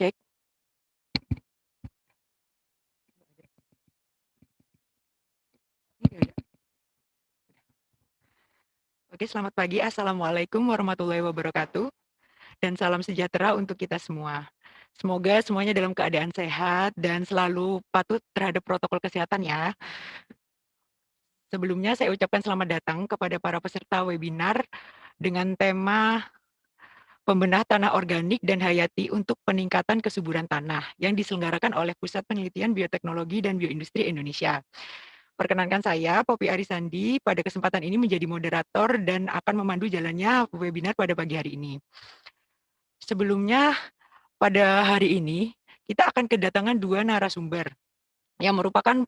Cek. Oke, selamat pagi. Assalamualaikum warahmatullahi wabarakatuh. Dan salam sejahtera untuk kita semua. Semoga semuanya dalam keadaan sehat dan selalu patuh terhadap protokol kesehatan ya. Sebelumnya saya ucapkan selamat datang kepada para peserta webinar dengan tema Pembenah Tanah Organik dan Hayati untuk Peningkatan Kesuburan Tanah yang diselenggarakan oleh Pusat Penelitian Bioteknologi dan Bioindustri Indonesia. Perkenankan saya, Poppy Arisandi, pada kesempatan ini menjadi moderator dan akan memandu jalannya webinar pada pagi hari ini. Sebelumnya, pada hari ini, kita akan kedatangan dua narasumber yang merupakan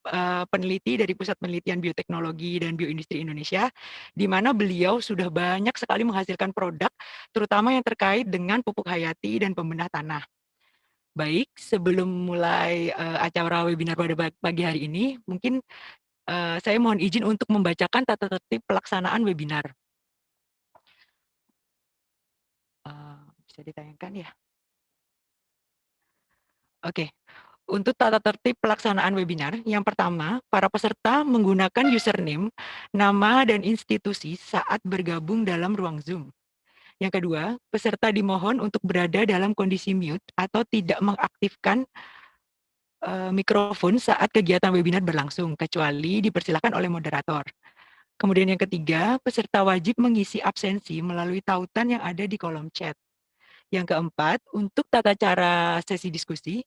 peneliti dari Pusat Penelitian Bioteknologi dan Bioindustri Indonesia, di mana beliau sudah banyak sekali menghasilkan produk, terutama yang terkait dengan pupuk hayati dan pembenah tanah. Baik, sebelum mulai acara webinar pada pagi hari ini, mungkin saya mohon izin untuk membacakan tata tertib pelaksanaan webinar. Bisa ditayangkan ya? Oke. Untuk tata tertib pelaksanaan webinar, yang pertama, para peserta menggunakan username, nama, dan institusi saat bergabung dalam ruang Zoom. Yang kedua, peserta dimohon untuk berada dalam kondisi mute atau tidak mengaktifkan mikrofon saat kegiatan webinar berlangsung, kecuali dipersilakan oleh moderator. Kemudian yang ketiga, peserta wajib mengisi absensi melalui tautan yang ada di kolom chat. Yang keempat, untuk tata cara sesi diskusi,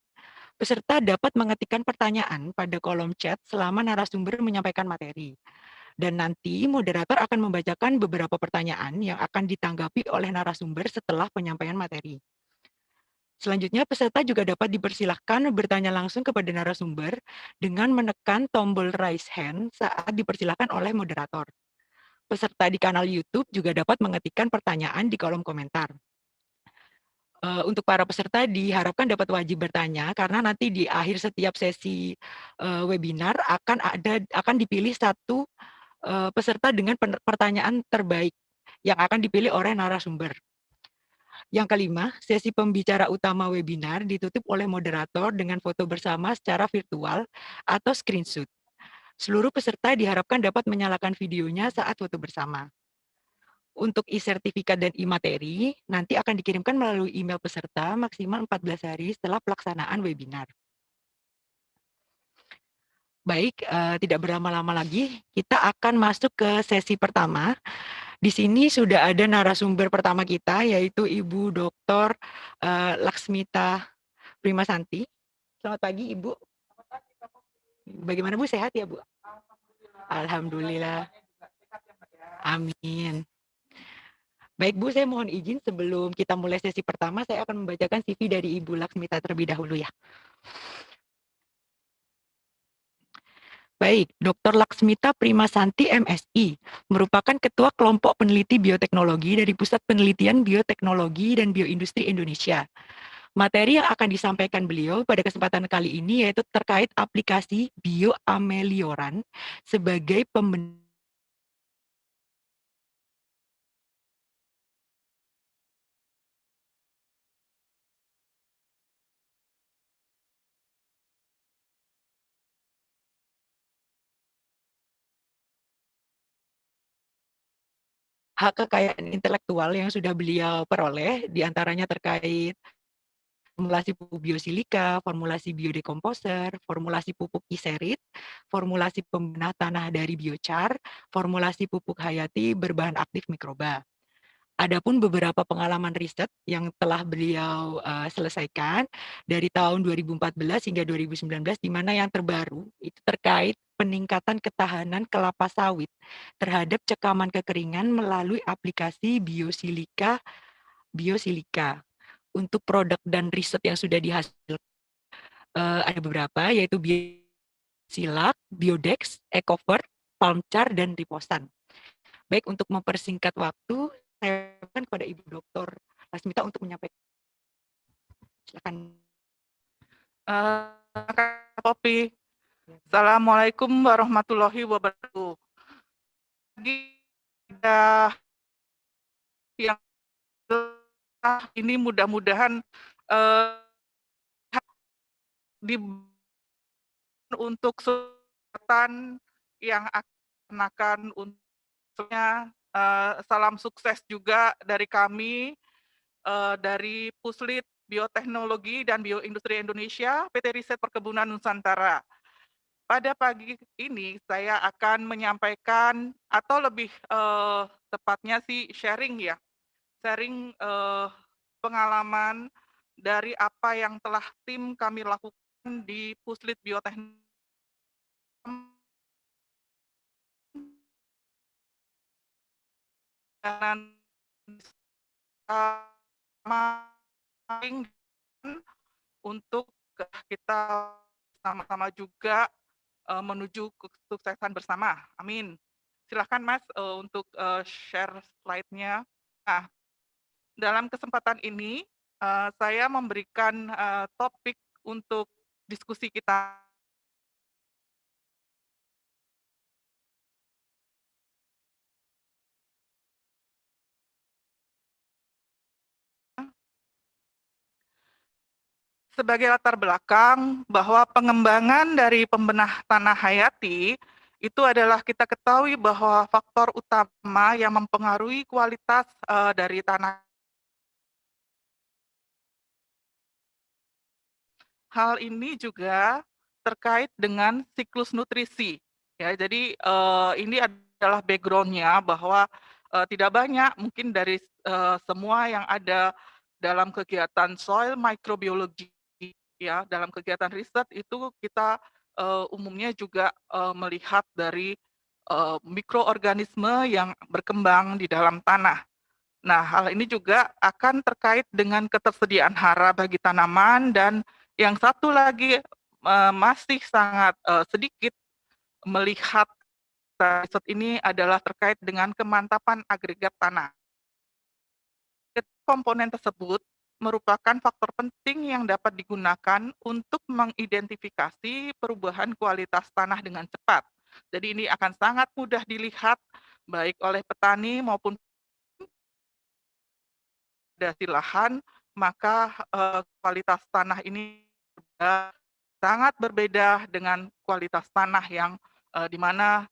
peserta dapat mengetikkan pertanyaan pada kolom chat selama narasumber menyampaikan materi. Dan nanti moderator akan membacakan beberapa pertanyaan yang akan ditanggapi oleh narasumber setelah penyampaian materi. Selanjutnya, peserta juga dapat dipersilahkan bertanya langsung kepada narasumber dengan menekan tombol raise hand saat dipersilahkan oleh moderator. Peserta di kanal YouTube juga dapat mengetikkan pertanyaan di kolom komentar. Untuk para peserta diharapkan dapat wajib bertanya karena nanti di akhir setiap sesi webinar akan dipilih satu peserta dengan pertanyaan terbaik yang akan dipilih oleh narasumber. Yang kelima, sesi pembicara utama webinar ditutup oleh moderator dengan foto bersama secara virtual atau screenshot. Seluruh peserta diharapkan dapat menyalakan videonya saat foto bersama. Untuk e-sertifikat dan e-materi, nanti akan dikirimkan melalui email peserta maksimal 14 hari setelah pelaksanaan webinar. Baik, tidak berlama-lama lagi, kita akan masuk ke sesi pertama. Di sini sudah ada narasumber pertama kita, yaitu Ibu Dr. Laksmita Primasanti. Selamat pagi, Ibu. Bagaimana Bu, sehat ya Bu? Alhamdulillah. Amin. Baik Bu, saya mohon izin sebelum kita mulai sesi pertama, saya akan membacakan CV dari Ibu Laksmita terlebih dahulu ya. Baik, Dr. Laksmita Primasanti MSI merupakan Ketua Kelompok Peneliti Bioteknologi dari Pusat Penelitian Bioteknologi dan Bioindustri Indonesia. Materi yang akan disampaikan beliau pada kesempatan kali ini yaitu terkait aplikasi bioamelioran sebagai pembenahan hak kekayaan intelektual yang sudah beliau peroleh, diantaranya terkait formulasi pupuk biosilika, formulasi biodekomposer, formulasi pupuk kiserit, formulasi pembenah tanah dari biochar, formulasi pupuk hayati berbahan aktif mikroba. Adapun beberapa pengalaman riset yang telah beliau selesaikan dari tahun 2014 hingga 2019, di mana yang terbaru itu terkait peningkatan ketahanan kelapa sawit terhadap cekaman kekeringan melalui aplikasi biosilika. Untuk produk dan riset yang sudah dihasilkan ada beberapa, yaitu Biosilak, Biodex, Ecovert, Palmchar, dan Riposan. Baik, untuk mempersingkat waktu, saya akan kepada Ibu Dr. Lasmita untuk menyampaikan. Silakan. Popi. Assalamualaikum warahmatullahi wabarakatuh. Yang ini mudah-mudahan di untuk kesempatan yang akan untuknya salam sukses juga dari kami dari Puslit Bioteknologi dan Bioindustri Indonesia, PT Riset Perkebunan Nusantara. Pada pagi ini saya akan menyampaikan atau lebih tepatnya sih sharing ya, sharing pengalaman dari apa yang telah tim kami lakukan di Puslit Bioteknologi dan untuk kita sama-sama juga menuju kesuksesan bersama. Amin. Silakan Mas untuk share slide-nya. Nah, dalam kesempatan ini saya memberikan topik untuk diskusi kita. Sebagai latar belakang bahwa pengembangan dari pembenah tanah hayati itu adalah kita ketahui bahwa faktor utama yang mempengaruhi kualitas dari tanah. Hal ini juga terkait dengan siklus nutrisi. Ya, jadi ini adalah background-nya bahwa tidak banyak mungkin dari semua yang ada dalam kegiatan soil microbiology ya, dalam kegiatan riset itu kita umumnya juga melihat dari mikroorganisme yang berkembang di dalam tanah. Nah, hal ini juga akan terkait dengan ketersediaan hara bagi tanaman dan yang satu lagi masih sangat sedikit melihat riset ini adalah terkait dengan kemantapan agregat tanah. Komponen tersebut merupakan faktor penting yang dapat digunakan untuk mengidentifikasi perubahan kualitas tanah dengan cepat. Jadi ini akan sangat mudah dilihat baik oleh petani maupun dasi lahan, maka kualitas tanah ini sangat berbeda dengan kualitas tanah yang di mana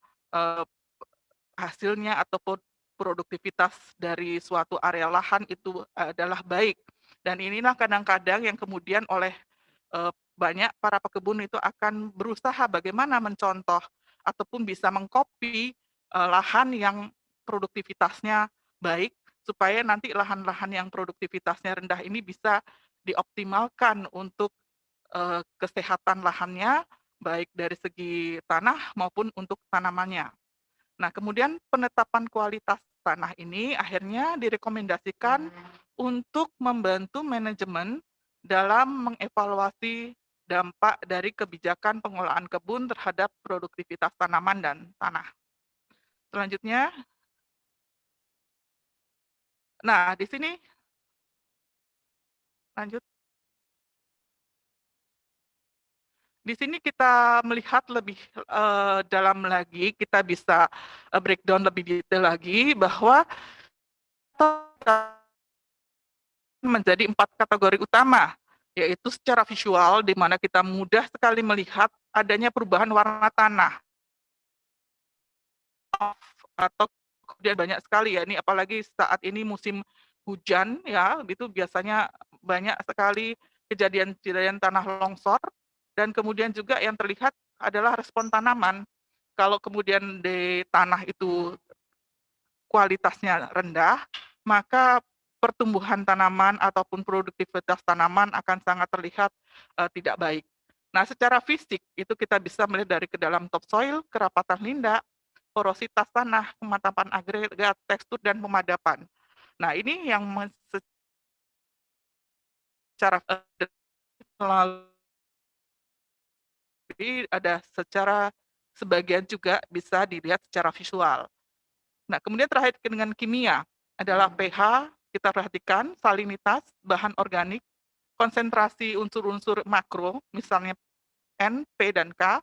hasilnya ataupun produktivitas dari suatu area lahan itu adalah baik. Dan inilah kadang-kadang yang kemudian oleh banyak para pekebun itu akan berusaha bagaimana mencontoh ataupun bisa mengcopy lahan yang produktivitasnya baik supaya nanti lahan-lahan yang produktivitasnya rendah ini bisa dioptimalkan untuk kesehatan lahannya baik dari segi tanah maupun untuk tanamannya. Nah, kemudian penetapan kualitas tanah ini akhirnya direkomendasikan untuk membantu manajemen dalam mengevaluasi dampak dari kebijakan pengolahan kebun terhadap produktivitas tanaman dan tanah. Selanjutnya, nah di sini lanjut. Di sini kita melihat lebih dalam lagi, kita bisa breakdown lebih detail lagi bahwa menjadi 4 kategori utama, yaitu secara visual, di mana kita mudah sekali melihat adanya perubahan warna tanah. Atau kemudian banyak sekali ya, ini apalagi saat ini musim hujan ya, itu biasanya banyak sekali kejadian-kejadian tanah longsor, dan kemudian juga yang terlihat adalah respon tanaman. Kalau kemudian di tanah itu kualitasnya rendah, maka pertumbuhan tanaman ataupun produktivitas tanaman akan sangat terlihat tidak baik. Nah, secara fisik itu kita bisa melihat dari ke dalam topsoil, kerapatan linda, porositas tanah, kemantapan agregat, tekstur, dan pemadapan. Nah, ini yang secara jadi ada secara sebagian juga bisa dilihat secara visual. Nah, kemudian terakhir dengan kimia adalah pH, kita perhatikan salinitas, bahan organik, konsentrasi unsur-unsur makro, misalnya N, P, dan K,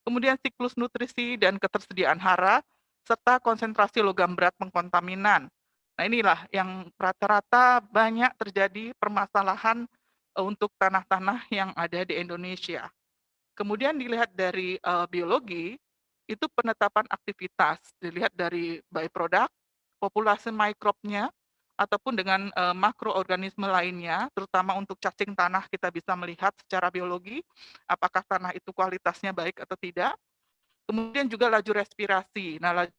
kemudian siklus nutrisi dan ketersediaan hara, serta konsentrasi logam berat pengkontaminan. Nah, inilah yang rata-rata banyak terjadi permasalahan untuk tanah-tanah yang ada di Indonesia. Kemudian dilihat dari biologi, itu penetapan aktivitas, dilihat dari byproduct, populasi mikrobnya, ataupun dengan makroorganisme lainnya, terutama untuk cacing tanah kita bisa melihat secara biologi, apakah tanah itu kualitasnya baik atau tidak. Kemudian juga laju respirasi. Nah, laju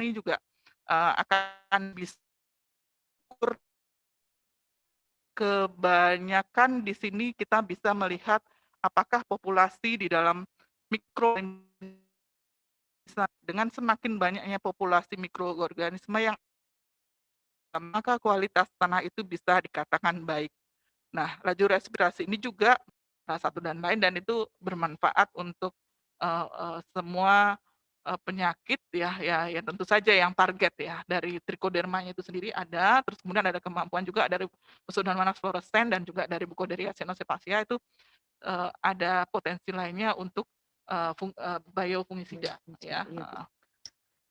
ini juga akan bisa kebanyakan di sini kita bisa melihat apakah populasi di dalam mikro dengan semakin banyaknya populasi mikroorganisme yang maka kualitas tanah itu bisa dikatakan baik. Nah, laju respirasi ini juga salah satu dan lain, dan itu bermanfaat untuk semua penyakit ya tentu saja yang target ya dari trichodermanya itu sendiri ada, terus kemudian ada kemampuan juga dari Pseudomonas fluorescens dan juga dari Buccoderia caenocephasea itu ada potensi lainnya untuk biofungisida ya.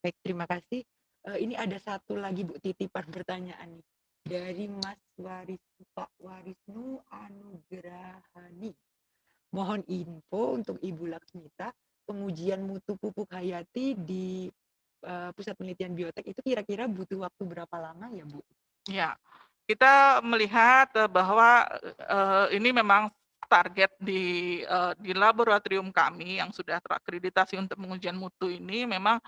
Baik, terima kasih. Ini ada satu lagi Bu, titipan pertanyaan nih dari Mas Pak Warisnu Anugrahani. Mohon info untuk Ibu Laksmita, pengujian mutu pupuk hayati di Pusat Penelitian Biotek itu kira-kira butuh waktu berapa lama ya Bu? Ya, kita melihat bahwa ini memang target di laboratorium kami yang sudah terakreditasi untuk pengujian mutu ini memang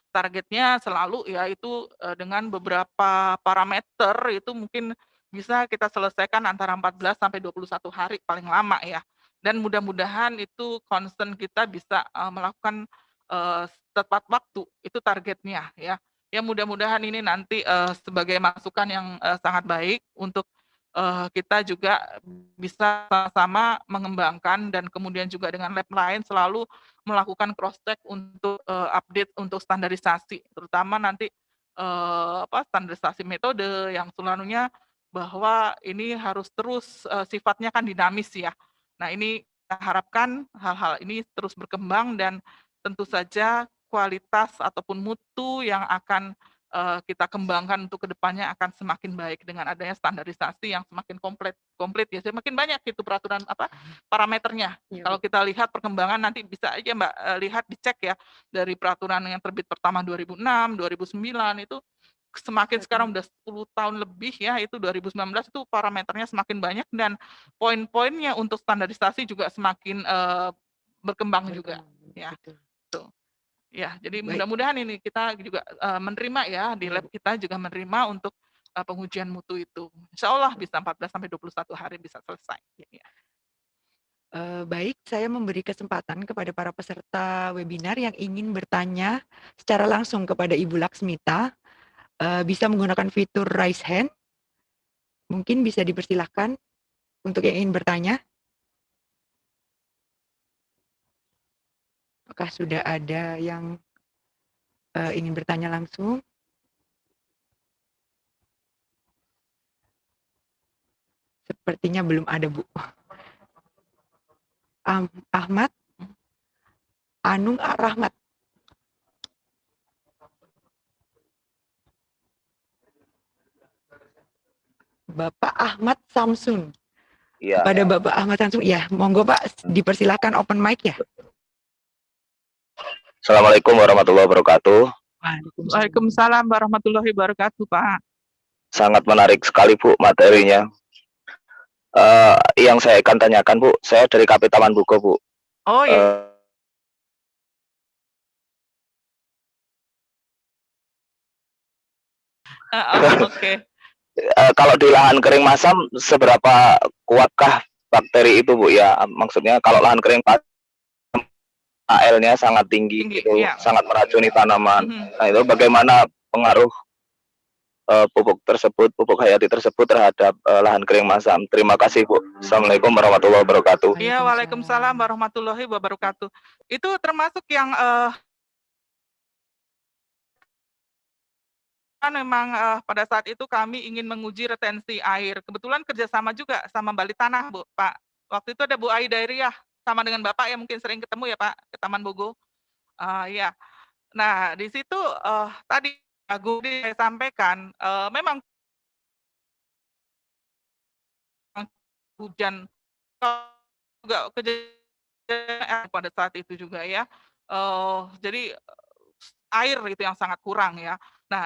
targetnya selalu yaitu dengan beberapa parameter itu mungkin bisa kita selesaikan antara 14 sampai 21 hari paling lama ya. Dan mudah-mudahan itu concern kita bisa melakukan tepat waktu, itu targetnya ya. Ya mudah-mudahan ini nanti sebagai masukan yang sangat baik untuk kita juga bisa sama-sama mengembangkan dan kemudian juga dengan lab lain selalu melakukan cross check untuk update untuk standarisasi, terutama nanti standarisasi metode yang selalunya bahwa ini harus terus sifatnya kan dinamis ya. Nah, ini kita harapkan hal-hal ini terus berkembang dan tentu saja kualitas ataupun mutu yang akan kita kembangkan untuk kedepannya akan semakin baik dengan adanya standarisasi yang semakin komplit ya, semakin banyak itu peraturan parameternya. Ya, kalau kita lihat perkembangan nanti bisa aja Mbak lihat dicek ya dari peraturan yang terbit pertama 2006, 2009 itu semakin sekarang udah 10 tahun lebih ya, itu 2019 itu parameternya semakin banyak dan poin-poinnya untuk standarisasi juga semakin berkembang juga ya. Tuh. Ya, jadi mudah-mudahan ini kita juga menerima ya di lab kita juga menerima untuk pengujian mutu itu. Insya Allah bisa 14 sampai 21 hari bisa selesai. Ya. Baik, saya memberi kesempatan kepada para peserta webinar yang ingin bertanya secara langsung kepada Ibu Laksmita. bisa menggunakan fitur raise hand. Mungkin bisa dipersilahkan untuk yang ingin bertanya. Apakah sudah ada yang ingin bertanya langsung? Sepertinya belum ada, Bu. Ahmad, Anung Rahmat. Bapak Ahmad Samsun. Iya. Kepada Bapak Ahmad Samsun, ya, monggo Pak, dipersilakan open mic ya. Assalamualaikum warahmatullahi wabarakatuh. Waalaikumsalam warahmatullahi wabarakatuh, Pak. Sangat menarik sekali, Bu, materinya. Yang saya akan tanyakan, Bu, saya dari KP Taman Buko, Bu. Oh iya. Oke. Kalau di lahan kering masam, seberapa kuatkah bakteri itu, Bu? Ya, maksudnya kalau lahan kering AL-nya sangat tinggi gitu, iya. sangat meracuni tanaman. Nah, itu bagaimana pengaruh pupuk tersebut, pupuk hayati tersebut terhadap lahan kering masam? Terima kasih, Bu. Assalamualaikum warahmatullahi wabarakatuh. Iya, waalaikumsalam warahmatullahi wabarakatuh. Itu termasuk yang kan memang pada saat itu kami ingin menguji retensi air. Kebetulan kerjasama juga sama Bali Tanah, Bu, Pak. Waktu itu ada Bu Aida Iriah, sama dengan Bapak yang mungkin sering ketemu ya, Pak, ke Taman Bogo. Iya. Nah, di situ tadi saya sampaikan, memang hujan juga kejadian pada saat itu juga ya. Jadi air itu yang sangat kurang ya. Nah,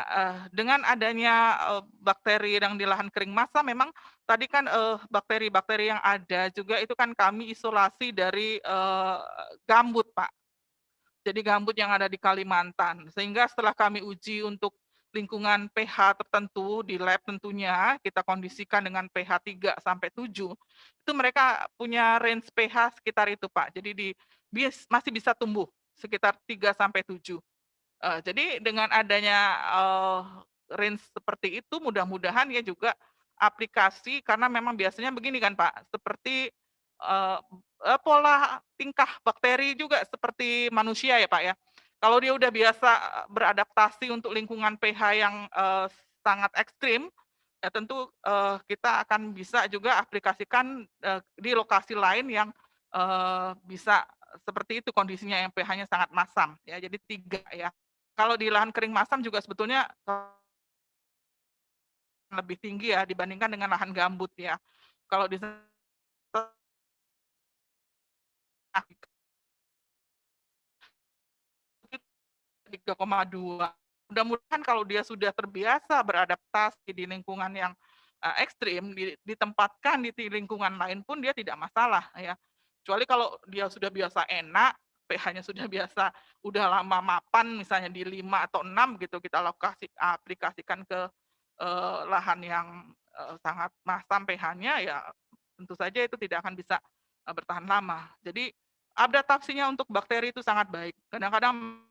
dengan adanya bakteri yang di lahan kering masa, memang tadi kan bakteri-bakteri yang ada juga itu kan kami isolasi dari gambut, Pak. Jadi gambut yang ada di Kalimantan. Sehingga setelah kami uji untuk lingkungan pH tertentu di lab tentunya, kita kondisikan dengan pH 3 sampai 7, itu mereka punya range pH sekitar itu, Pak. Jadi masih bisa tumbuh sekitar 3 sampai 7. Jadi dengan adanya range seperti itu, mudah-mudahan ya juga aplikasi, karena memang biasanya begini kan Pak, seperti pola tingkah bakteri juga seperti manusia ya Pak ya. Kalau dia udah biasa beradaptasi untuk lingkungan pH yang sangat ekstrim, ya tentu kita akan bisa juga aplikasikan di lokasi lain yang bisa seperti itu kondisinya, yang pH-nya sangat masam ya. Jadi 3 ya. Kalau di lahan kering masam juga sebetulnya lebih tinggi ya dibandingkan dengan lahan gambut ya. Kalau di 3,2. Mudah-mudahan kalau dia sudah terbiasa beradaptasi di lingkungan yang ekstrim, ditempatkan di lingkungan lain pun dia tidak masalah ya. Kecuali kalau dia sudah biasa enak, pH-nya sudah biasa, udah lama mapan misalnya di 5 atau 6 gitu, kita aplikasikan ke lahan yang sangat masam pH-nya, ya tentu saja itu tidak akan bisa bertahan lama. Jadi adaptasinya untuk bakteri itu sangat baik. Kadang-kadang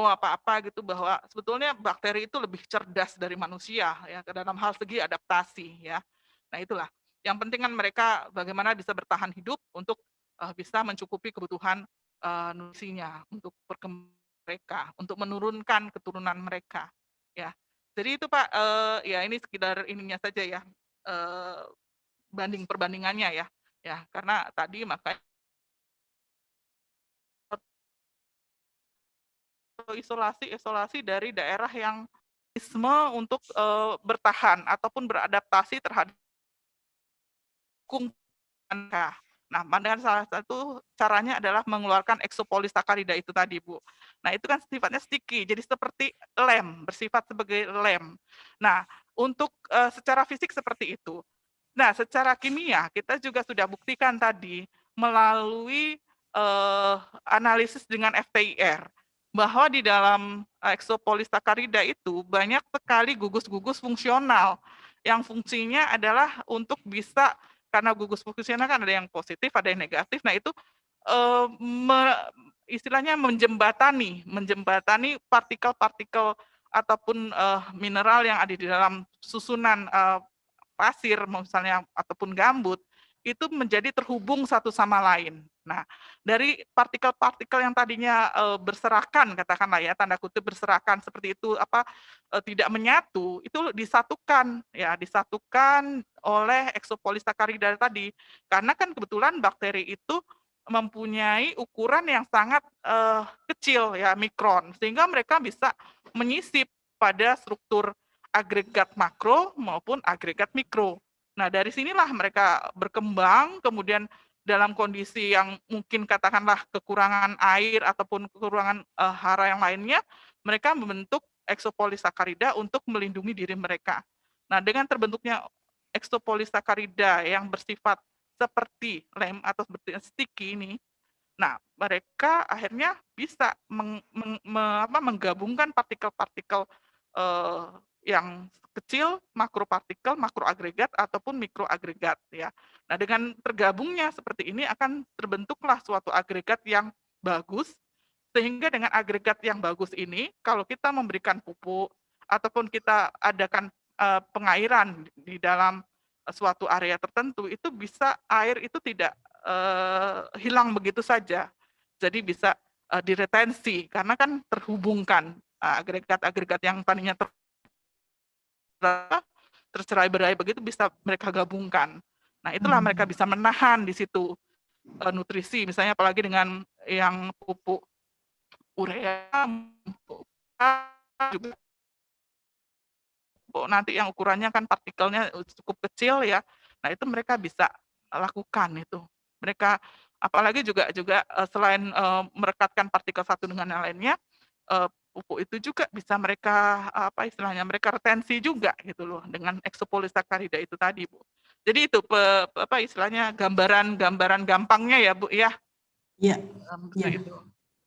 apa-apa gitu, bahwa sebetulnya bakteri itu lebih cerdas dari manusia ya dalam hal segi adaptasi ya. Nah itulah yang penting kan mereka bagaimana bisa bertahan hidup untuk bisa mencukupi kebutuhan nutrisinya untuk perkembangan mereka, untuk menurunkan keturunan mereka ya. Jadi itu Pak, ya ini sekedar ininya saja ya, perbandingannya ya karena tadi makanya isolasi dari daerah yang untuk bertahan ataupun beradaptasi terhadap lingkungan. Nah, dengan salah satu caranya adalah mengeluarkan eksopolisakarida itu tadi, Bu. Nah, itu kan sifatnya sticky, jadi seperti lem, bersifat sebagai lem. Nah, untuk secara fisik seperti itu. Nah, secara kimia kita juga sudah buktikan tadi melalui analisis dengan FTIR bahwa di dalam eksopolisakarida itu banyak sekali gugus-gugus fungsional yang fungsinya adalah untuk bisa, karena gugus fungsional kan ada yang positif, ada yang negatif. Nah, itu istilahnya menjembatani partikel-partikel ataupun mineral yang ada di dalam susunan pasir misalnya ataupun gambut itu menjadi terhubung satu sama lain. Nah, dari partikel-partikel yang tadinya berserakan, katakanlah ya, tanda kutip berserakan seperti itu, tidak menyatu, itu disatukan, ya, disatukan oleh eksopolisakarida tadi. Karena kan kebetulan bakteri itu mempunyai ukuran yang sangat kecil, ya, mikron, sehingga mereka bisa menyisip pada struktur agregat makro maupun agregat mikro. Nah, dari sinilah mereka berkembang, kemudian dalam kondisi yang mungkin katakanlah kekurangan air ataupun kekurangan hara yang lainnya, mereka membentuk eksopolisakarida untuk melindungi diri mereka. Nah, dengan terbentuknya eksopolisakarida yang bersifat seperti lem atau seperti sticky ini, nah mereka akhirnya bisa menggabungkan partikel-partikel yang kecil, makropartikel, makroagregat ataupun mikroagregat, ya. Nah, dengan tergabungnya seperti ini akan terbentuklah suatu agregat yang bagus, sehingga dengan agregat yang bagus ini kalau kita memberikan pupuk ataupun kita adakan pengairan di dalam suatu area tertentu, itu bisa air itu tidak hilang begitu saja. Jadi bisa diretensi karena kan terhubungkan agregat-agregat yang tadinya tercerai-berai begitu bisa mereka gabungkan. Nah, itulah mereka bisa menahan di situ nutrisi, misalnya apalagi dengan yang pupuk urea, juga nanti yang ukurannya kan partikelnya cukup kecil, ya. Nah, itu mereka bisa lakukan itu. Mereka apalagi juga selain merekatkan partikel satu dengan yang lainnya, pupuk itu juga bisa mereka istilahnya mereka retensi juga gitu loh dengan eksopolisakarida itu tadi, Bu. Jadi itu istilahnya gambaran gampangnya ya, Bu, ya. Iya. Ya. Itu.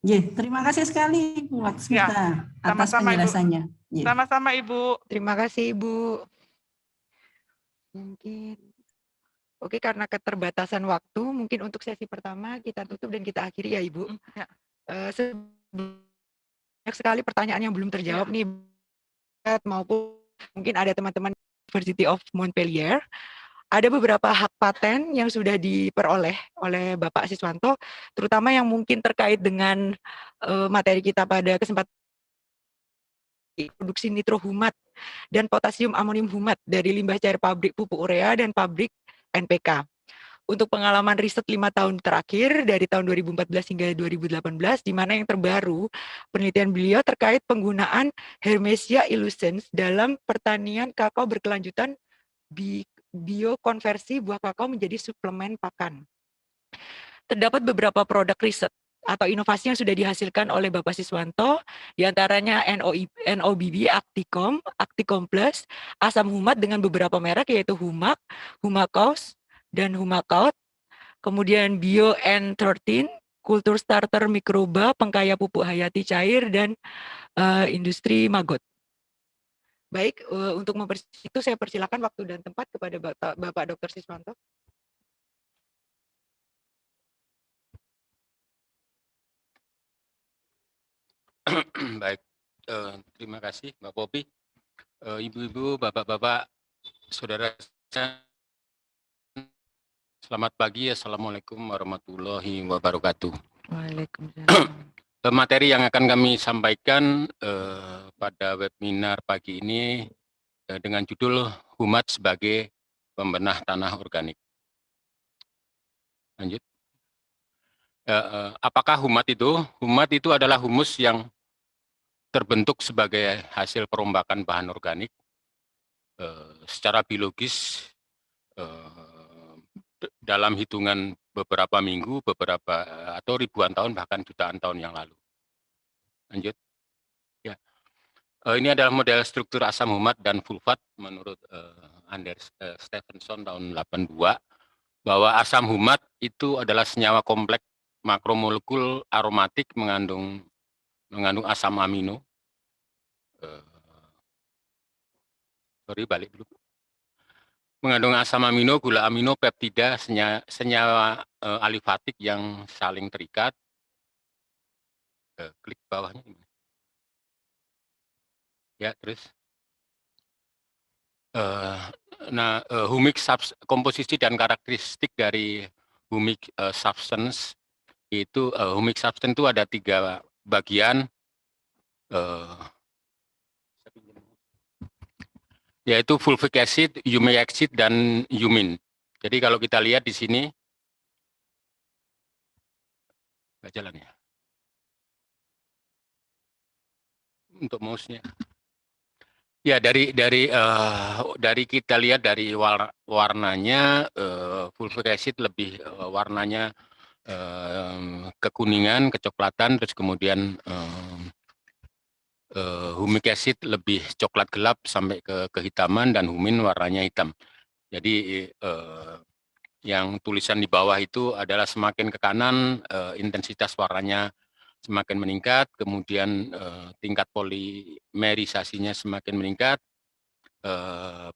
Ya, terima kasih sekali Bu Laksmita atas penjelasannya. Ibu. Sama-sama Ibu. Terima kasih Ibu. Mungkin oke, karena keterbatasan waktu, mungkin untuk sesi pertama kita tutup dan kita akhiri ya Ibu. Ya. Banyak sekali pertanyaan yang belum terjawab nih, maupun mungkin ada teman-teman University of Montpellier. Ada beberapa hak paten yang sudah diperoleh oleh Bapak Siswanto, terutama yang mungkin terkait dengan materi kita pada kesempatan produksi nitrohumat dan potasium amonium humat dari limbah cair pabrik pupuk urea dan pabrik NPK. Untuk pengalaman riset 5 tahun terakhir dari tahun 2014 hingga 2018, di mana yang terbaru penelitian beliau terkait penggunaan Hermesia illucens dalam pertanian kakao berkelanjutan biokonversi buah kakao menjadi suplemen pakan. Terdapat beberapa produk riset atau inovasi yang sudah dihasilkan oleh Bapak Siswanto, diantaranya NOBB, Acticom Plus, asam humat dengan beberapa merek yaitu Humac, Humacaus, dan Humacaut, kemudian Bio N13, kultur starter mikroba, pengkaya pupuk hayati cair, dan industri maggot. Baik, untuk itu saya persilakan waktu dan tempat kepada Bapak Dr. Siswanto. Baik, terima kasih Mbak Popi, Ibu-ibu, Bapak-bapak, Saudara. Selamat pagi, Assalamualaikum warahmatullahi wabarakatuh. Waalaikumsalam. Materi yang akan kami sampaikan pada webinar pagi ini dengan judul Humat sebagai Pembenah Tanah Organik. Lanjut. Apakah humat itu? Humat itu adalah humus yang terbentuk sebagai hasil perombakan bahan organik secara biologis dalam hitungan beberapa minggu, atau ribuan tahun, bahkan jutaan tahun yang lalu. Lanjut. Ya. Ini adalah model struktur asam humat dan fulfat menurut Anders Stephenson tahun 82, bahwa asam humat itu adalah senyawa kompleks makromolekul aromatik mengandung asam amino. Balik dulu. Mengandung asam amino, gula amino, peptida, senyawa alifatik yang saling terikat. klik bawahnya gimana? Ya, terus. Humic komposisi dan karakteristik dari humic substance itu, humic substance itu ada 3 bagian, yaitu fulvic acid, humic acid, dan humin. Jadi kalau kita lihat di sini, nggak jalan ya, untuk mouse-nya. Ya, dari kita lihat dari warnanya, fulvic acid lebih warnanya kekuningan, kecoklatan, terus kemudian humic acid lebih coklat gelap sampai ke kehitaman, dan humin warnanya hitam. Jadi yang tulisan di bawah itu adalah semakin ke kanan intensitas warnanya semakin meningkat, kemudian tingkat polimerisasinya semakin meningkat,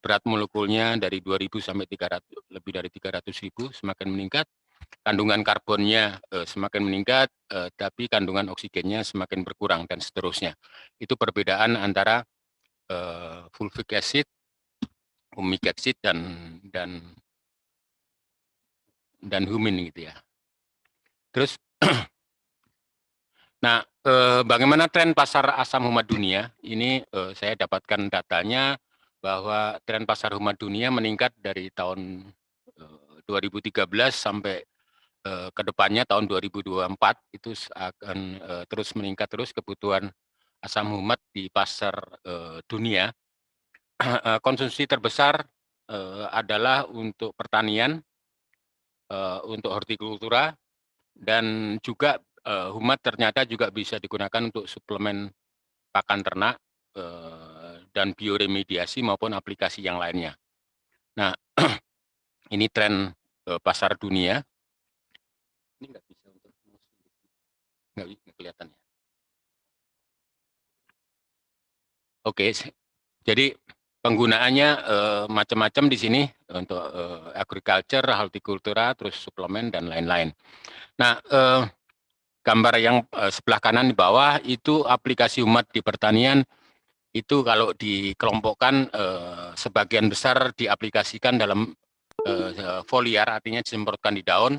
berat molekulnya dari 2000 sampai 300, lebih dari 300.000 semakin meningkat, kandungan karbonnya semakin meningkat, tapi kandungan oksigennya semakin berkurang, dan seterusnya. Itu perbedaan antara fulvic acid, humic acid, dan humin gitu ya. Terus, nah, bagaimana tren pasar asam humat dunia? Ini saya dapatkan datanya bahwa tren pasar humat dunia meningkat dari tahun 2013 sampai ke depannya tahun 2024 itu akan terus meningkat terus kebutuhan asam humat di pasar dunia. Konsumsi terbesar adalah untuk pertanian, untuk hortikultura, dan juga humat ternyata juga bisa digunakan untuk suplemen pakan ternak dan bioremediasi maupun aplikasi yang lainnya. Nah, ini tren pasar dunia. Ini nggak bisa untuk nggak kelihatan ya. Oke, jadi penggunaannya macam-macam di sini untuk agriculture, hortikultura, terus suplemen dan lain-lain. Nah, gambar yang sebelah kanan di bawah itu aplikasi humat di pertanian. Itu kalau dikelompokkan sebagian besar diaplikasikan dalam foliar, artinya disemprotkan di daun,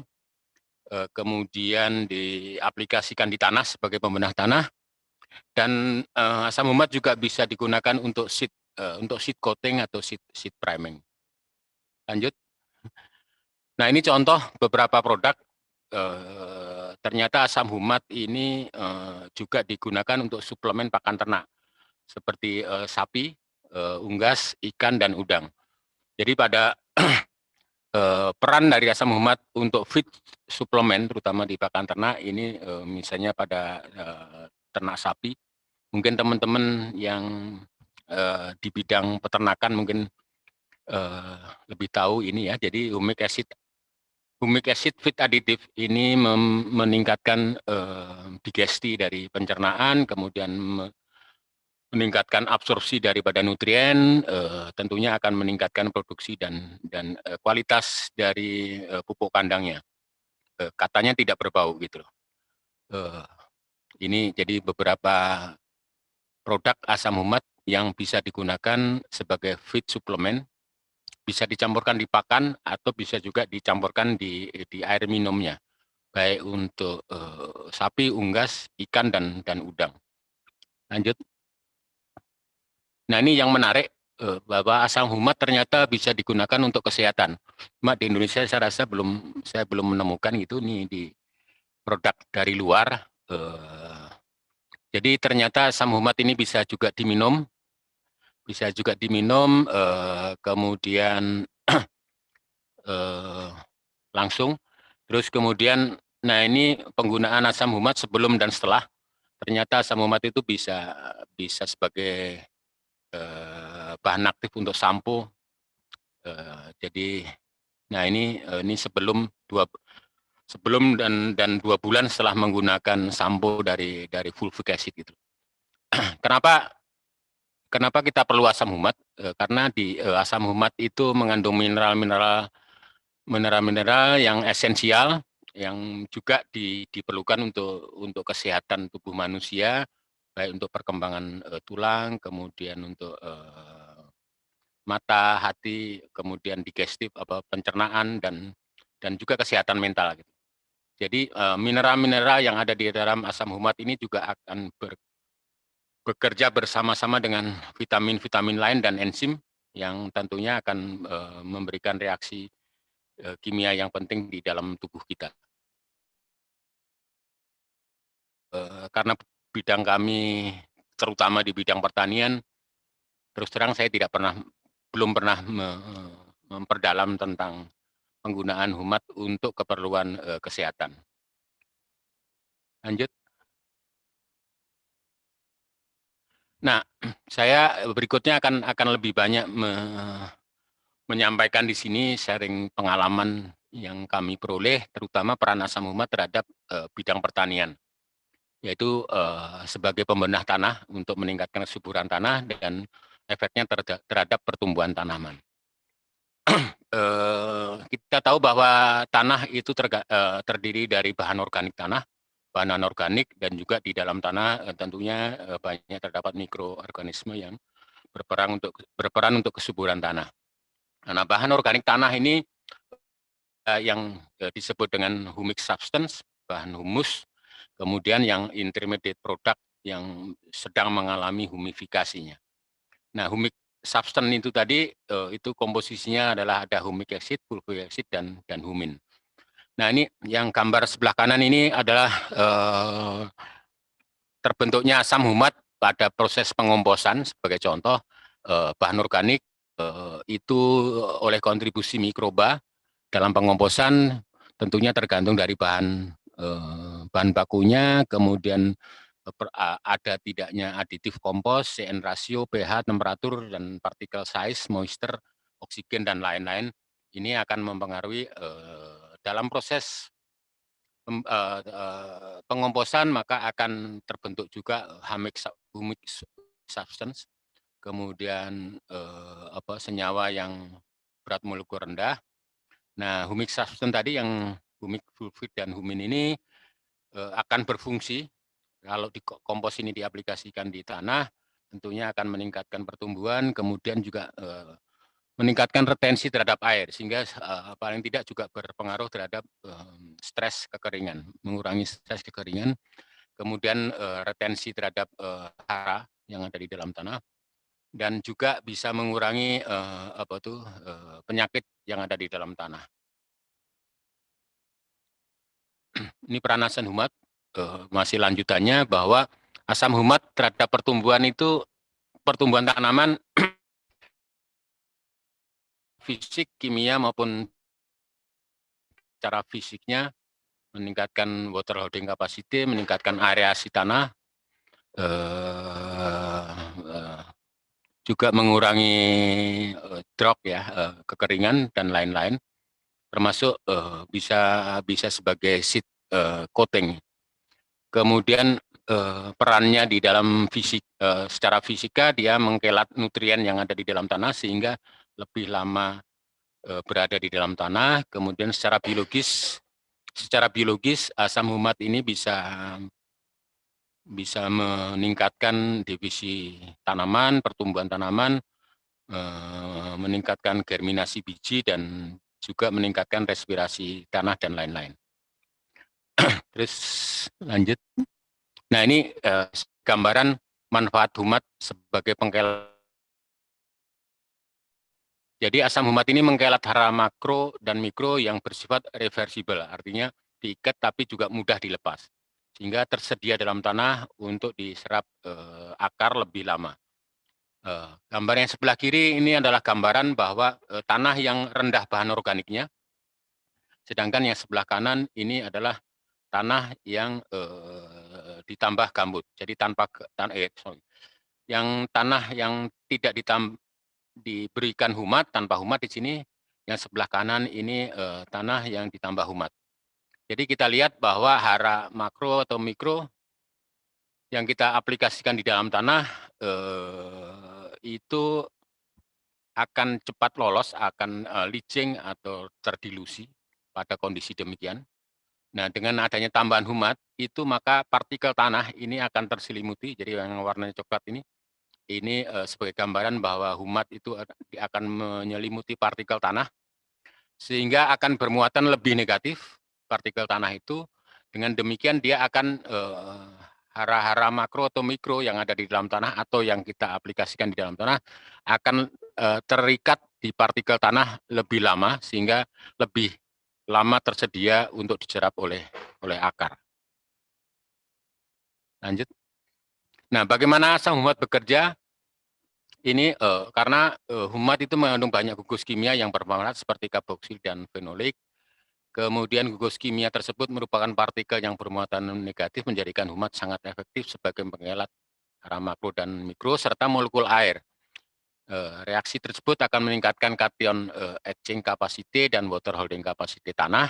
kemudian diaplikasikan di tanah sebagai pembenah tanah, dan asam humat juga bisa digunakan untuk seed coating atau seed priming. Lanjut. Nah, ini contoh beberapa produk. Ternyata asam humat ini juga digunakan untuk suplemen pakan ternak seperti sapi, unggas, ikan, dan udang. Jadi pada peran dari asam humat untuk feed suplemen, terutama di pakan ternak ini, misalnya pada ternak sapi, mungkin teman-teman yang di bidang peternakan mungkin lebih tahu ini ya. Jadi humic acid feed additive ini meningkatkan digesti dari pencernaan, kemudian meningkatkan absorpsi daripada nutrien, tentunya akan meningkatkan produksi dan kualitas dari pupuk kandangnya. Katanya tidak berbau gitu loh. Ini jadi beberapa produk asam humat yang bisa digunakan sebagai feed suplemen, bisa dicampurkan di pakan atau bisa juga dicampurkan di air minumnya, baik untuk sapi, unggas, ikan, dan udang. Lanjut. Nah, ini yang menarik, bahwa asam humat ternyata bisa digunakan untuk kesehatan. Cuma di Indonesia saya rasa saya belum menemukan itu nih di produk dari luar. Jadi ternyata asam humat ini bisa juga diminum, kemudian langsung. Terus kemudian, nah ini penggunaan asam humat sebelum dan setelah. Ternyata asam humat itu bisa sebagai bahan aktif untuk sampo. Jadi, nah ini sebelum dan 2 bulan setelah menggunakan sampo dari fulvic acid gitu. Kenapa kita perlu asam humat? Karena di asam humat itu mengandung mineral-mineral yang esensial yang juga diperlukan untuk kesehatan tubuh manusia, baik untuk perkembangan tulang, kemudian untuk mata, hati, kemudian digestif, pencernaan dan juga kesehatan mental. Gitu. Jadi mineral-mineral yang ada di dalam asam humat ini juga akan bekerja bersama-sama dengan vitamin-vitamin lain dan enzim yang tentunya akan memberikan reaksi kimia yang penting di dalam tubuh kita. Karena bidang kami terutama di bidang pertanian, terus terang saya belum pernah memperdalam tentang penggunaan humat untuk keperluan kesehatan. Lanjut. Nah, saya berikutnya akan lebih banyak menyampaikan di sini sharing pengalaman yang kami peroleh, terutama peran asam humat terhadap bidang pertanian, yaitu sebagai pembenah tanah untuk meningkatkan kesuburan tanah dan efeknya terhadap pertumbuhan tanaman. Kita tahu bahwa tanah itu terdiri dari bahan organik tanah, bahan anorganik, dan juga di dalam tanah tentunya banyak terdapat mikroorganisme yang berperan untuk kesuburan tanah. Nah, bahan organik tanah ini yang disebut dengan humic substance, bahan humus, kemudian yang intermediate product yang sedang mengalami humifikasinya. Nah, humic substance itu tadi itu komposisinya adalah ada humic acid, sulfuric acid, dan humin. Nah, ini yang gambar sebelah kanan ini adalah terbentuknya asam humat pada proses pengomposan. Sebagai contoh, bahan organik itu oleh kontribusi mikroba dalam pengomposan tentunya tergantung dari bahan bakunya, kemudian ada tidaknya aditif kompos, CN rasio, pH, temperatur, dan partikel size, moisture, oksigen, dan lain-lain. Ini akan mempengaruhi dalam proses pengomposan, maka akan terbentuk juga humic substance, kemudian senyawa yang berat molekul rendah. Nah, humic substance tadi yang humic sulfit dan humin ini akan berfungsi kalau kompos ini diaplikasikan di tanah, tentunya akan meningkatkan pertumbuhan, kemudian juga meningkatkan retensi terhadap air, sehingga paling tidak juga berpengaruh terhadap stres kekeringan, mengurangi stres kekeringan, kemudian retensi terhadap hara yang ada di dalam tanah, dan juga bisa mengurangi penyakit yang ada di dalam tanah. Ini peran asam humat, masih lanjutannya bahwa asam humat terhadap pertumbuhan tanaman fisik, kimia maupun cara fisiknya, meningkatkan water holding capacity, meningkatkan areasi tanah, juga mengurangi drop ya, kekeringan dan lain-lain, termasuk bisa sebagai seed coating. Kemudian perannya di dalam secara fisika dia mengkelat nutrien yang ada di dalam tanah sehingga lebih lama berada di dalam tanah. Kemudian secara biologis asam humat ini bisa meningkatkan divisi tanaman, pertumbuhan tanaman, meningkatkan germinasi biji, dan juga meningkatkan respirasi tanah dan lain-lain. Terus lanjut. Nah, ini gambaran manfaat humat sebagai pengkelat. Jadi asam humat ini mengkelat hara makro dan mikro yang bersifat reversibel, artinya diikat tapi juga mudah dilepas, sehingga tersedia dalam tanah untuk diserap akar lebih lama. Gambar yang sebelah kiri ini adalah gambaran bahwa tanah yang rendah bahan organiknya, sedangkan yang sebelah kanan ini adalah tanah yang ditambah gambut. Jadi yang tanah yang tidak diberikan humat, tanpa humat di sini, yang sebelah kanan ini tanah yang ditambah humat. Jadi kita lihat bahwa hara makro atau mikro yang kita aplikasikan di dalam tanah itu akan cepat lolos, akan leaching atau terdilusi pada kondisi demikian. Nah, dengan adanya tambahan humat, itu maka partikel tanah ini akan terselimuti, jadi yang warnanya coklat ini sebagai gambaran bahwa humat itu akan menyelimuti partikel tanah, sehingga akan bermuatan lebih negatif partikel tanah itu. Dengan demikian dia akan hara-hara makro atau mikro yang ada di dalam tanah atau yang kita aplikasikan di dalam tanah akan terikat di partikel tanah lebih lama, sehingga lebih lama tersedia untuk diserap oleh akar. Lanjut. Nah, bagaimana asam humat bekerja? Ini karena humat itu mengandung banyak gugus kimia yang bermanfaat seperti karboksil dan fenolik. Kemudian gugus kimia tersebut merupakan partikel yang bermuatan negatif, menjadikan humat sangat efektif sebagai pengelat hara makro dan mikro serta molekul air. Reaksi tersebut akan meningkatkan kation etching capacity dan water holding capacity tanah.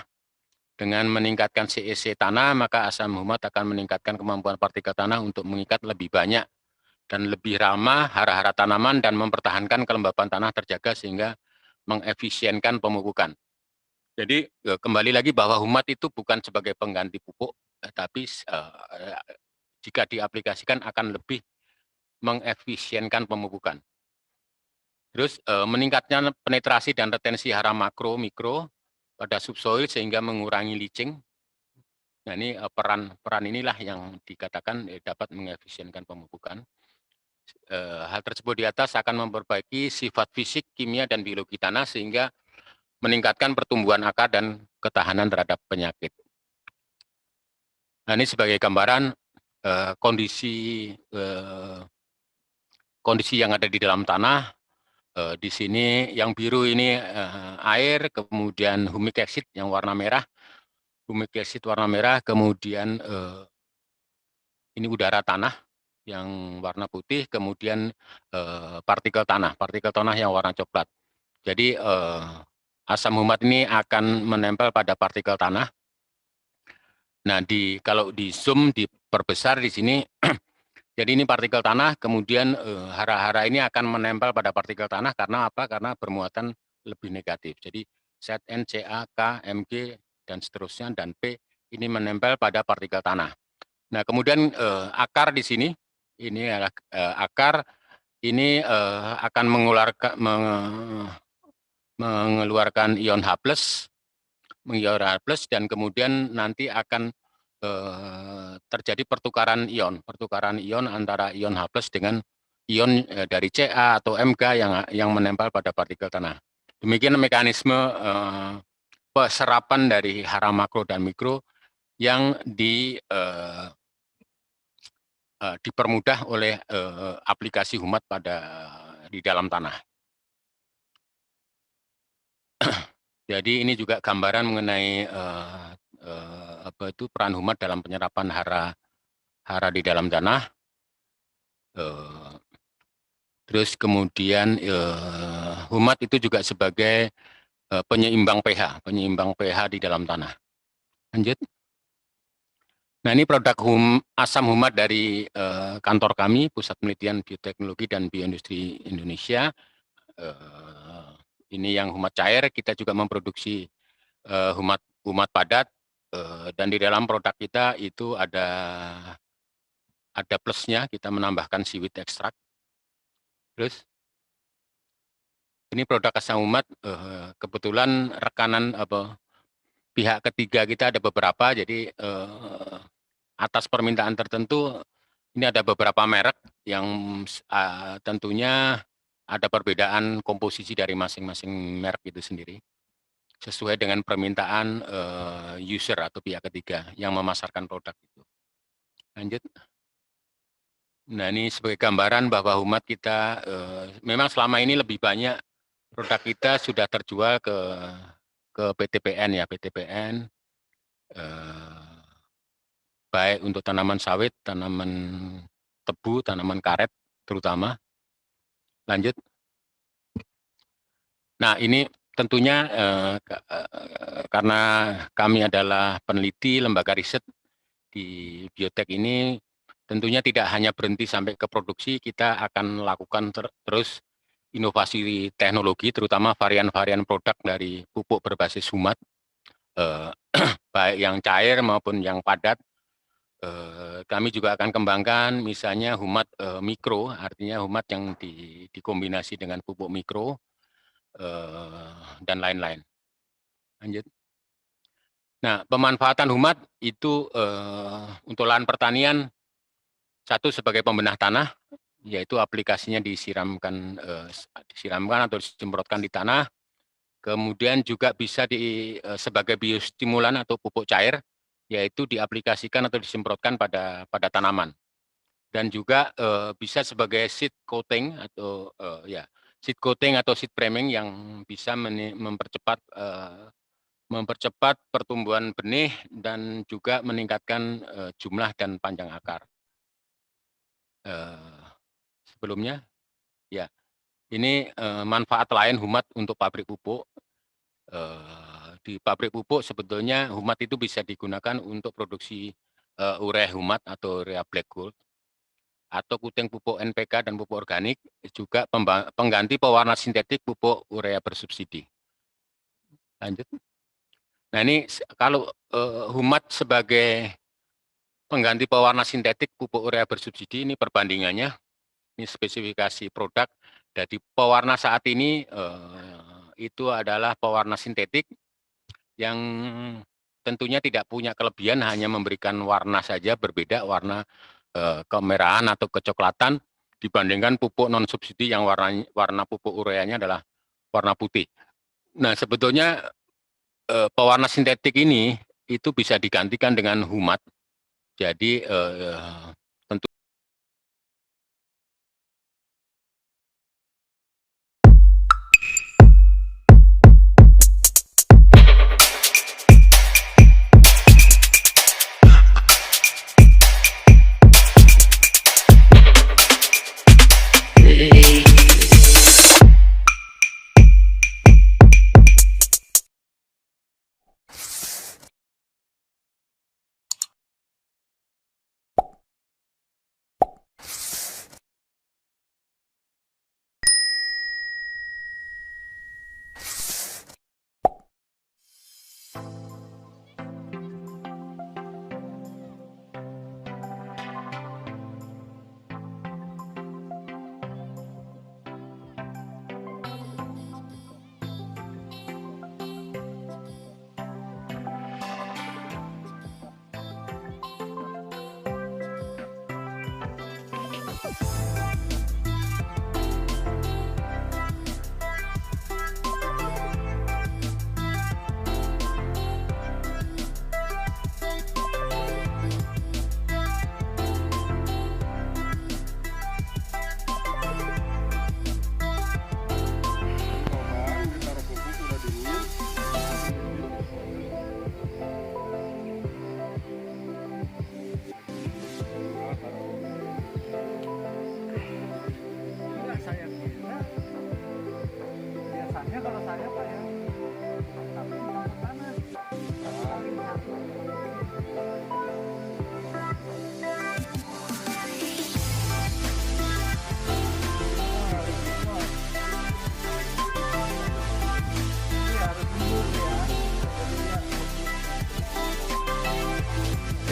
Dengan meningkatkan CEC tanah, maka asam humat akan meningkatkan kemampuan partikel tanah untuk mengikat lebih banyak dan lebih ramah hara-hara tanaman dan mempertahankan kelembapan tanah terjaga sehingga mengefisienkan pemupukan. Jadi kembali lagi bahwa humat itu bukan sebagai pengganti pupuk, tapi jika diaplikasikan akan lebih mengefisienkan pemupukan. Terus meningkatnya penetrasi dan retensi hara makro mikro pada subsoil sehingga mengurangi leaching. Nah, ini peran inilah yang dikatakan dapat mengefisienkan pemupukan. Hal tersebut di atas akan memperbaiki sifat fisik, kimia, dan biologi tanah sehingga meningkatkan pertumbuhan akar dan ketahanan terhadap penyakit. Nah, ini sebagai gambaran kondisi yang ada di dalam tanah. Di sini yang biru ini air, kemudian humic acid yang warna merah, kemudian ini udara tanah yang warna putih, kemudian partikel tanah yang warna coklat. Jadi asam humat ini akan menempel pada partikel tanah. Nah, kalau di zoom, diperbesar di sini, jadi ini partikel tanah, kemudian hara-hara ini akan menempel pada partikel tanah karena apa? Karena bermuatan lebih negatif. Jadi Zn, Ca, K, Mg, dan seterusnya, dan P ini menempel pada partikel tanah. Nah, kemudian akar di sini, ini adalah akar, ini akan mengeluarkan ion H+, dan kemudian nanti akan terjadi pertukaran ion antara ion H+ dengan ion dari Ca atau Mg yang menempel pada partikel tanah. Demikian mekanisme peserapan dari hara makro dan mikro yang dipermudah oleh aplikasi humat di dalam tanah. Jadi ini juga gambaran mengenai peran humat dalam penyerapan hara di dalam tanah. Terus kemudian humat itu juga sebagai penyeimbang pH di dalam tanah. Lanjut. Nah, ini produk asam humat dari kantor kami, Pusat Penelitian Bioteknologi dan Bioindustri Indonesia. Ini yang humat cair, kita juga memproduksi humat padat, dan di dalam produk kita itu ada plusnya, kita menambahkan seaweed extract. Terus ini produk asam humat, kebetulan rekanan pihak ketiga kita ada beberapa, jadi atas permintaan tertentu ini ada beberapa merek yang tentunya ada perbedaan komposisi dari masing-masing merek itu sendiri sesuai dengan permintaan user atau pihak ketiga yang memasarkan produk itu. Lanjut. Nah, ini sebagai gambaran bahwa humat kita memang selama ini lebih banyak produk kita sudah terjual ke PTPN ya, baik untuk tanaman sawit, tanaman tebu, tanaman karet terutama. Lanjut. Nah, ini tentunya karena kami adalah peneliti lembaga riset di biotek ini, tentunya tidak hanya berhenti sampai ke produksi, kita akan lakukan terus inovasi teknologi, terutama varian-varian produk dari pupuk berbasis humat. baik yang cair maupun yang padat. Kami juga akan kembangkan misalnya humat mikro, artinya humat yang dikombinasi dengan pupuk mikro dan lain-lain. Lanjut. Nah, pemanfaatan humat itu untuk lahan pertanian, satu sebagai pembenah tanah, yaitu aplikasinya disiramkan atau disemprotkan di tanah. Kemudian juga bisa sebagai biostimulan atau pupuk cair, yaitu diaplikasikan atau disemprotkan pada tanaman. Dan juga bisa sebagai seed coating atau seed coating atau seed framing yang bisa mempercepat pertumbuhan benih dan juga meningkatkan jumlah dan panjang akar. Sebelumnya, ya, ini manfaat lain humat untuk pabrik pupuk. Di pabrik pupuk sebetulnya humat itu bisa digunakan untuk produksi urea humat atau urea black gold, atau kuting pupuk NPK dan pupuk organik, juga pengganti pewarna sintetik pupuk urea bersubsidi. Lanjut. Nah, ini kalau humat sebagai pengganti pewarna sintetik pupuk urea bersubsidi, ini perbandingannya, ini spesifikasi produk. Jadi pewarna saat ini itu adalah pewarna sintetik yang tentunya tidak punya kelebihan, hanya memberikan warna saja, berbeda warna kemerahan atau kecoklatan dibandingkan pupuk non subsidi yang warna pupuk ureanya adalah warna putih. Nah, sebetulnya pewarna sintetik ini itu bisa digantikan dengan humat. Jadi tentu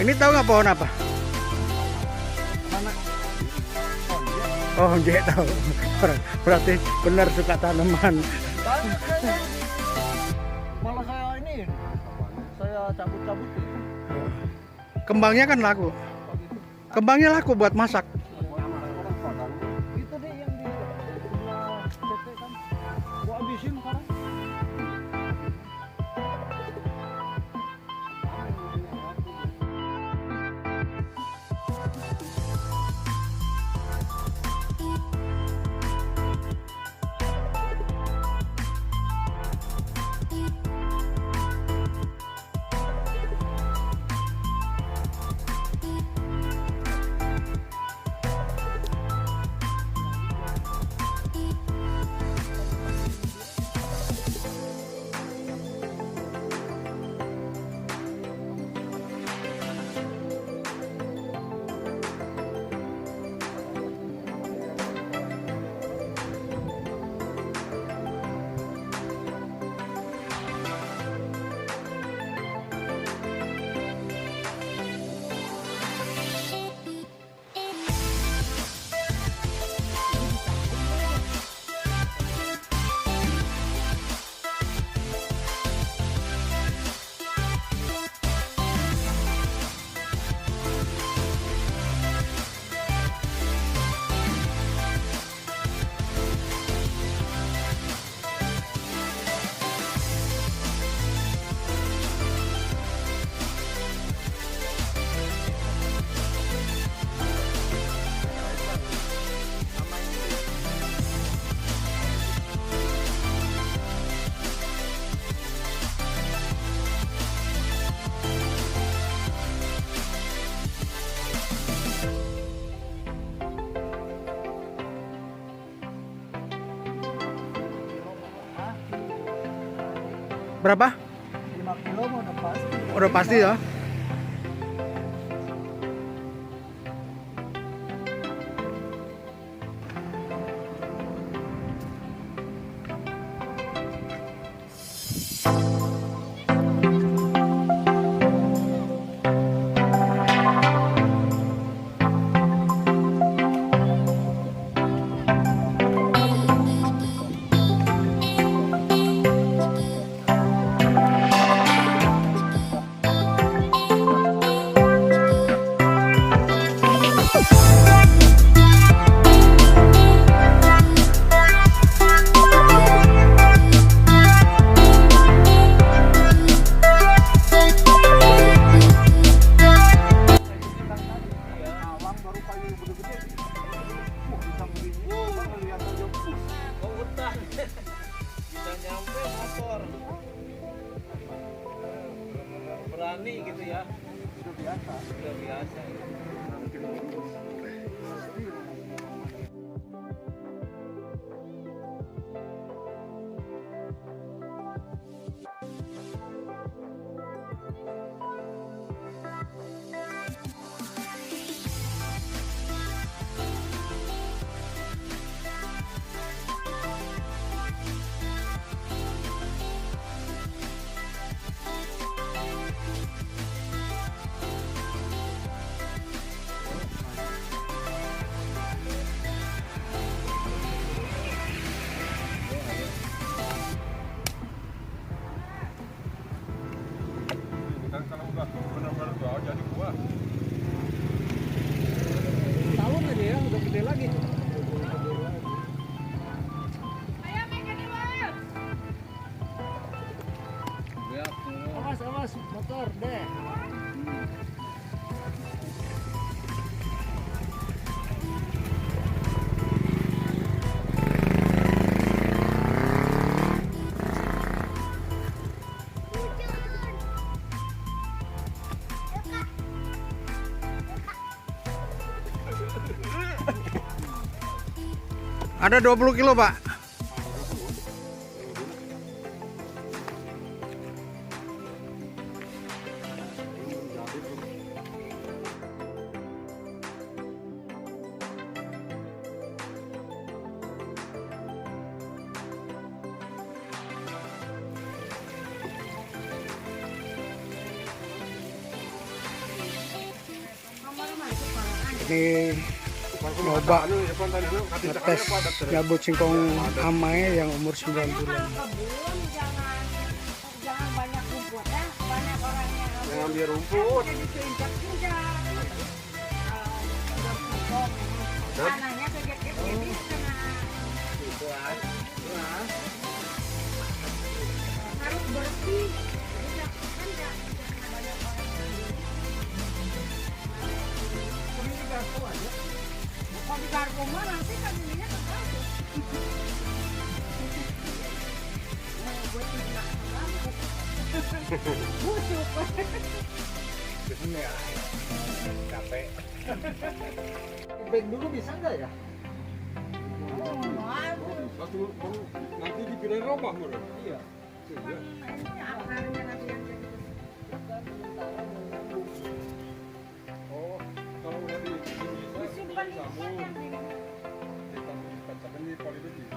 Ini tahu nggak pohon apa? Oh, dia tahu. Berarti benar suka tanaman. Malah saya ini, saya cabut-cabutin. Kembangnya kan laku. Kembangnya laku buat masak. Itu deh yang di sebelah CT kan. Gua habisin sekarang. Berapa? 5 kilo mah udah pasti. Udah pasti ya. Berani gitu ya. Sudah biasa. Kalau udah benar-benar tua jadi buah. Tahun aja ya, udah gede lagi. Awas, awas, motor deh. Ada 20 kilo, Pak. Ini nyoba ngetes nyabut singkong amai yang umur 9 bulan. Jangan banyak rumput ya, banyak orangnya. Jangan biar rumput. Tanahnya kejepit jadi harus bersih. Kalau di garpu mah nanti kan ininya terbatas. Buat tidak busuk. Capek. Baik dulu bisa nggak ya? Nanti dipindahin rumah mulu. Iya. Oh, kalau udah di sini bisa, kamu di polisi.